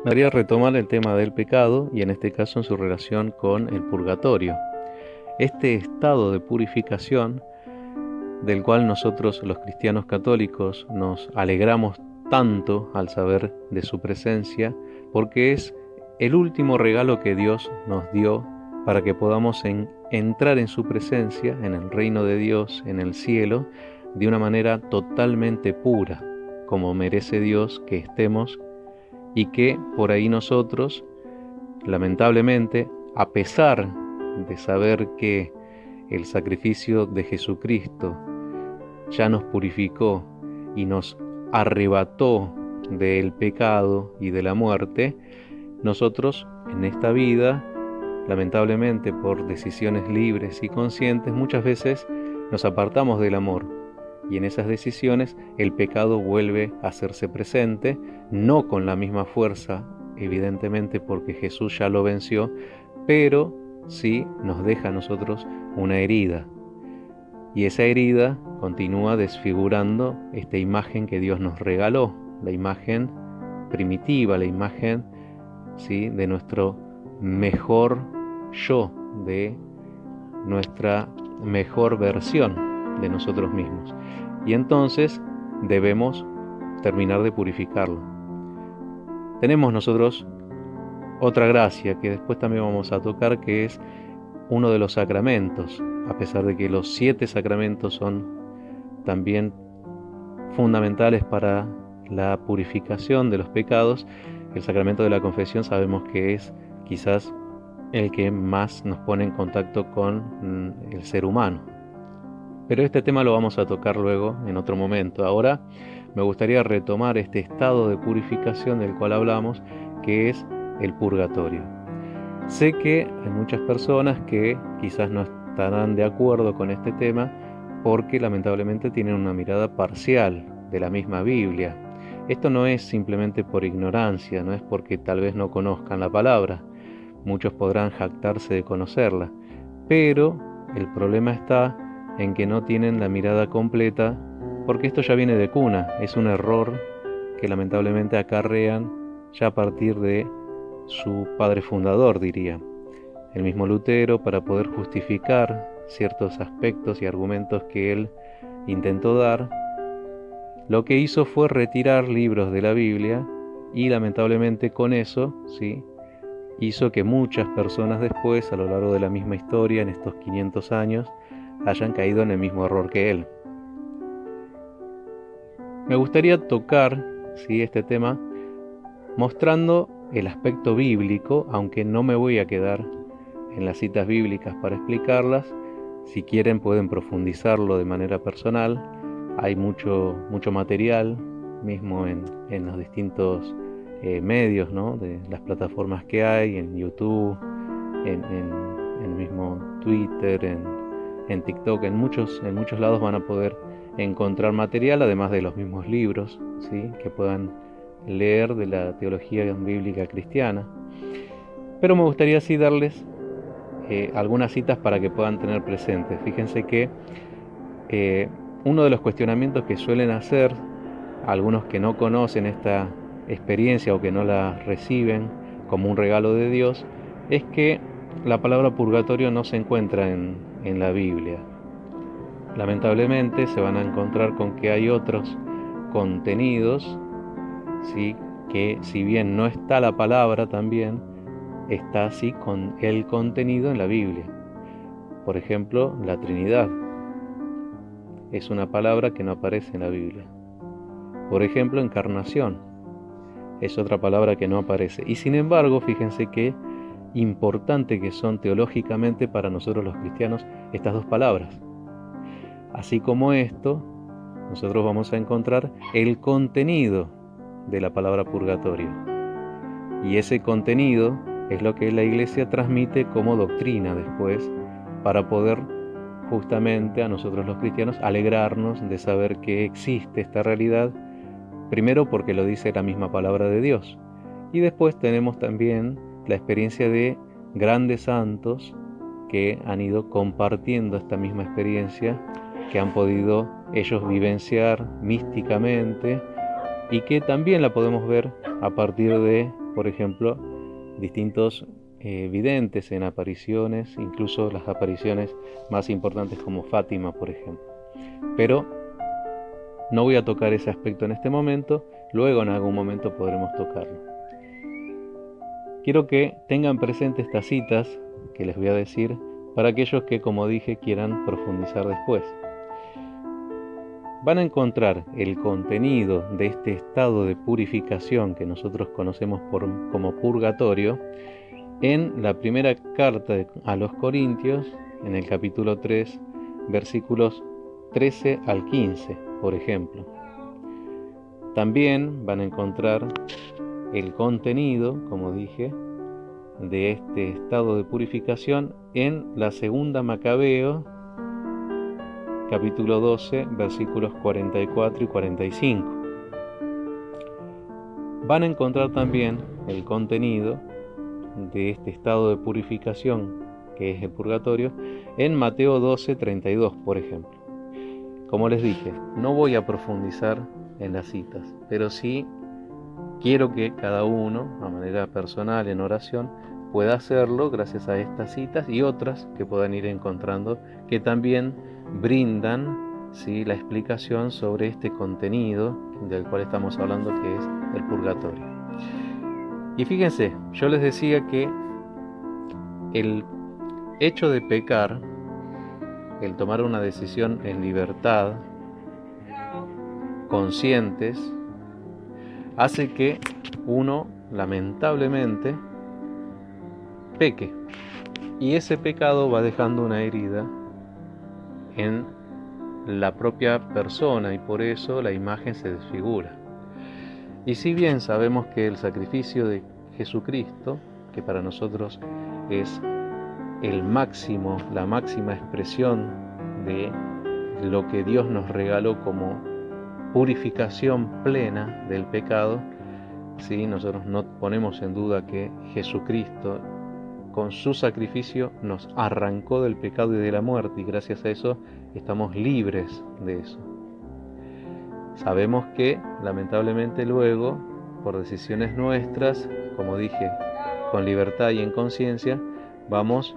Me gustaría retomar el tema del pecado y en este caso en su relación con el purgatorio. Este estado de purificación del cual nosotros los cristianos católicos nos alegramos tanto al saber de su presencia, porque es el último regalo que Dios nos dio para que podamos entrar en su presencia, en el reino de Dios, en el cielo, de una manera totalmente pura, como merece Dios que estemos, y que por ahí nosotros, lamentablemente, a pesar de saber que el sacrificio de Jesucristo ya nos purificó y nos arrebató del pecado y de la muerte, nosotros en esta vida, lamentablemente por decisiones libres y conscientes, muchas veces nos apartamos del amor y en esas decisiones el pecado vuelve a hacerse presente, no con la misma fuerza, evidentemente porque Jesús ya lo venció, pero sí nos deja a nosotros una herida. Y esa herida continúa desfigurando esta imagen que Dios nos regaló, la imagen primitiva, la imagen, ¿sí?, de nuestro mejor yo, de nuestra mejor versión de nosotros mismos. Y entonces debemos terminar de purificarlo. Tenemos nosotros otra gracia que después también vamos a tocar, que es uno de los sacramentos, a pesar de que los 7 sacramentos son también fundamentales para la purificación de los pecados. El sacramento de la confesión sabemos que es quizás el que más nos pone en contacto con el ser humano. Pero este tema lo vamos a tocar luego en otro momento. Ahora me gustaría retomar este estado de purificación del cual hablamos, que es el purgatorio. Sé que hay muchas personas que quizás no estarán de acuerdo con este tema porque lamentablemente tienen una mirada parcial de la misma Biblia. Esto no es simplemente por ignorancia, no es porque tal vez no conozcan la palabra. Muchos podrán jactarse de conocerla, pero el problema está en que no tienen la mirada completa, porque esto ya viene de cuna, es un error que lamentablemente acarrean ya a partir de su padre fundador, diría. El mismo Lutero, para poder justificar ciertos aspectos y argumentos que él intentó dar, lo que hizo fue retirar libros de la Biblia y lamentablemente con eso, ¿sí?, hizo que muchas personas después, a lo largo de la misma historia, en estos 500 años, hayan caído en el mismo error que él. Me gustaría tocar, ¿sí?, este tema mostrando el aspecto bíblico, aunque no me voy a quedar en las citas bíblicas para explicarlas. Si quieren pueden profundizarlo de manera personal. Hay mucho material mismo en los distintos medios, ¿no?, de las plataformas que hay, en YouTube, en mismo Twitter, en TikTok, en muchos lados van a poder encontrar material, además de los mismos libros, ¿sí?, que puedan leer de la teología bíblica cristiana. Pero me gustaría así darles algunas citas para que puedan tener presentes. Fíjense que uno de los cuestionamientos que suelen hacer algunos que no conocen esta experiencia o que no la reciben como un regalo de Dios es que la palabra purgatorio no se encuentra en la Biblia. Lamentablemente se van a encontrar con que hay otros contenidos, ¿sí?, que si bien no está la palabra, también está así con el contenido en la Biblia. Por ejemplo, la Trinidad es una palabra que no aparece en la Biblia. Por ejemplo, encarnación es otra palabra que no aparece. Y sin embargo, fíjense qué importante que son teológicamente para nosotros los cristianos estas dos palabras. Así como esto, nosotros vamos a encontrar el contenido de la palabra purgatorio. Y ese contenido es lo que la Iglesia transmite como doctrina después, para poder justamente a nosotros los cristianos alegrarnos de saber que existe esta realidad, primero porque lo dice la misma palabra de Dios, y después tenemos también la experiencia de grandes santos que han ido compartiendo esta misma experiencia, que han podido ellos vivenciar místicamente y que también la podemos ver a partir de por ejemplo, distintos videntes en apariciones, incluso las apariciones más importantes como Fátima, por ejemplo. Pero no voy a tocar ese aspecto en este momento, luego en algún momento podremos tocarlo. Quiero que tengan presente estas citas que les voy a decir para aquellos que, como dije, quieran profundizar después. Van a encontrar el contenido de este estado de purificación que nosotros conocemos como purgatorio en la primera carta a los Corintios, en el capítulo 3, versículos 13 al 15, por ejemplo. También van a encontrar el contenido, como dije, de este estado de purificación en la segunda Macabeo, capítulo 12, versículos 44 y 45. Van a encontrar también el contenido de este estado de purificación, que es el purgatorio, en Mateo 12, 32, por ejemplo. Como les dije, no voy a profundizar en las citas, pero sí quiero que cada uno, a manera personal, en oración, pueda hacerlo gracias a estas citas y otras que puedan ir encontrando que también brindan, ¿sí?, la explicación sobre este contenido del cual estamos hablando, que es el purgatorio. Y fíjense, yo les decía que el hecho de pecar, el tomar una decisión en libertad, conscientes, hace que uno, lamentablemente, peque. Y ese pecado va dejando una herida en la propia persona y por eso la imagen se desfigura. Y si bien sabemos que el sacrificio de Jesucristo, que para nosotros es el máximo, la máxima expresión de lo que Dios nos regaló como purificación plena del pecado, ¿sí?, nosotros no ponemos en duda que Jesucristo con su sacrificio nos arrancó del pecado y de la muerte, y gracias a eso estamos libres de eso. Sabemos que lamentablemente luego, por decisiones nuestras, como dije, con libertad y en conciencia, vamos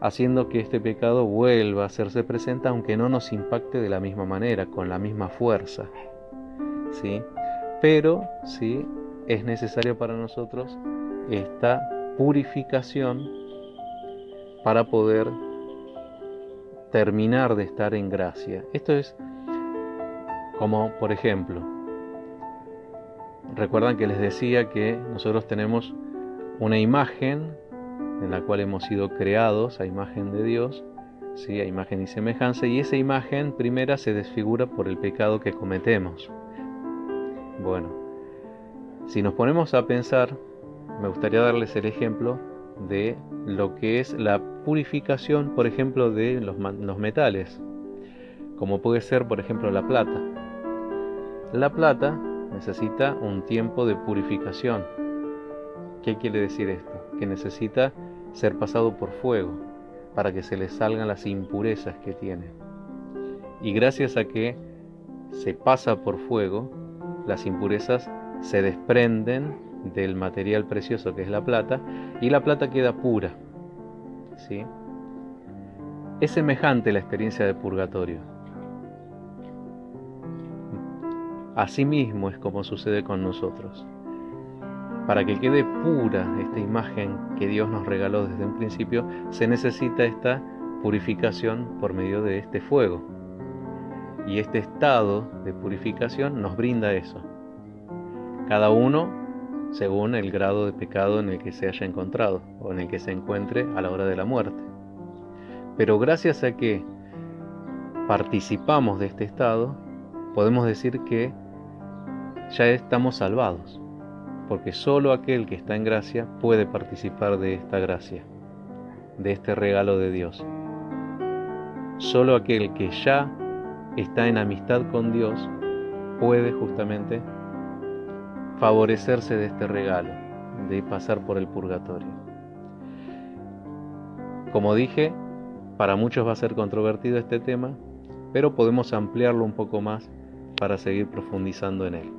haciendo que este pecado vuelva a hacerse presente, aunque no nos impacte de la misma manera, con la misma fuerza, ¿sí? Pero sí es necesario para nosotros esta purificación para poder terminar de estar en gracia. Esto es como, por ejemplo, recuerdan que les decía que nosotros tenemos una imagen en la cual hemos sido creados a imagen de Dios, ¿sí?, a imagen y semejanza, y esa imagen primera se desfigura por el pecado que cometemos. Bueno, si nos ponemos a pensar, me gustaría darles el ejemplo de lo que es la purificación, por ejemplo, de los metales, como puede ser, por ejemplo, la plata. La plata necesita un tiempo de purificación. ¿Qué quiere decir esto? Que necesita ser pasado por fuego para que se le salgan las impurezas que tiene. Y gracias a que se pasa por fuego, las impurezas se desprenden del material precioso que es la plata, y la plata queda pura, ¿sí? Es semejante la experiencia de purgatorio. Asimismo es como sucede con nosotros. Para que quede pura esta imagen que Dios nos regaló desde un principio, se necesita esta purificación por medio de este fuego. Y este estado de purificación nos brinda eso. Cada uno según el grado de pecado en el que se haya encontrado o en el que se encuentre a la hora de la muerte. Pero gracias a que participamos de este estado, podemos decir que ya estamos salvados, porque solo aquel que está en gracia puede participar de esta gracia, de este regalo de Dios. Solo aquel que ya está en amistad con Dios puede justamente favorecerse de este regalo, de pasar por el purgatorio. Como dije, para muchos va a ser controvertido este tema, pero podemos ampliarlo un poco más para seguir profundizando en él.